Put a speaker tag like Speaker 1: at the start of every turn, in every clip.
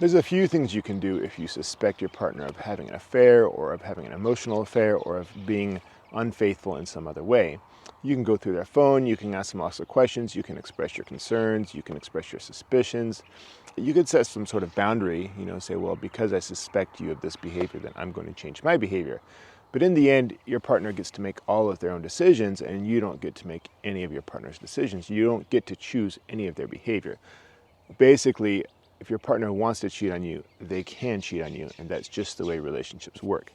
Speaker 1: There's a few things you can do if you suspect your partner of having an affair or of having an emotional affair or of being unfaithful in some other way. You can go through their phone, you can ask them lots of questions, you can express your concerns, you can express your suspicions. You could set some sort of boundary, say, well, because I suspect you of this behavior, then I'm going to change my behavior. But in the end, your partner gets to make all of their own decisions and you don't get to make any of your partner's decisions. You don't get to choose any of their behavior. Basically, if your partner wants to cheat on you, they can cheat on you, and that's just the way relationships work.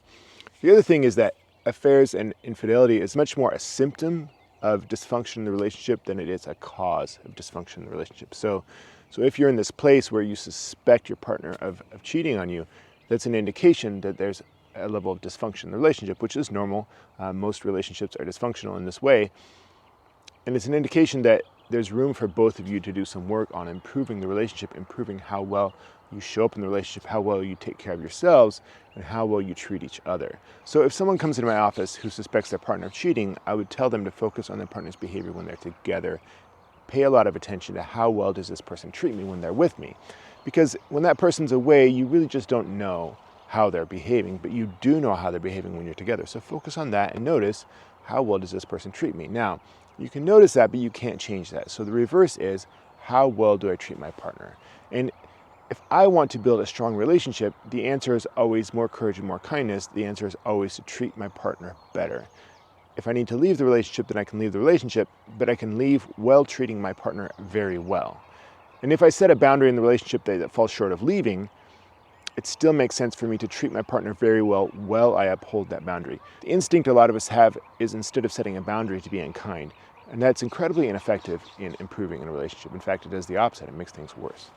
Speaker 1: The other thing is that affairs and infidelity is much more a symptom of dysfunction in the relationship than it is a cause of dysfunction in the relationship. So if you're in this place where you suspect your partner of cheating on you, that's an indication that there's a level of dysfunction in the relationship, which is normal. Most relationships are dysfunctional in this way. And it's an indication that there's room for both of you to do some work on improving the relationship, improving how well you show up in the relationship, how well you take care of yourselves, and how well you treat each other. So if someone comes into my office who suspects their partner of cheating, I would tell them to focus on their partner's behavior when they're together. Pay a lot of attention to how well does this person treat me when they're with me. Because when that person's away, you really just don't know how they're behaving, but you do know how they're behaving when you're together. So focus on that and notice, how well does this person treat me? Now, you can notice that, but you can't change that. So the reverse is, how well do I treat my partner? And if I want to build a strong relationship, the answer is always more courage and more kindness. The answer is always to treat my partner better. If I need to leave the relationship, then I can leave the relationship, but I can leave while treating my partner very well. And if I set a boundary in the relationship that falls short of leaving, it still makes sense for me to treat my partner very well while I uphold that boundary. The instinct a lot of us have is, instead of setting a boundary, to be unkind. And that's incredibly ineffective in improving a relationship. In fact, it does the opposite. It makes things worse.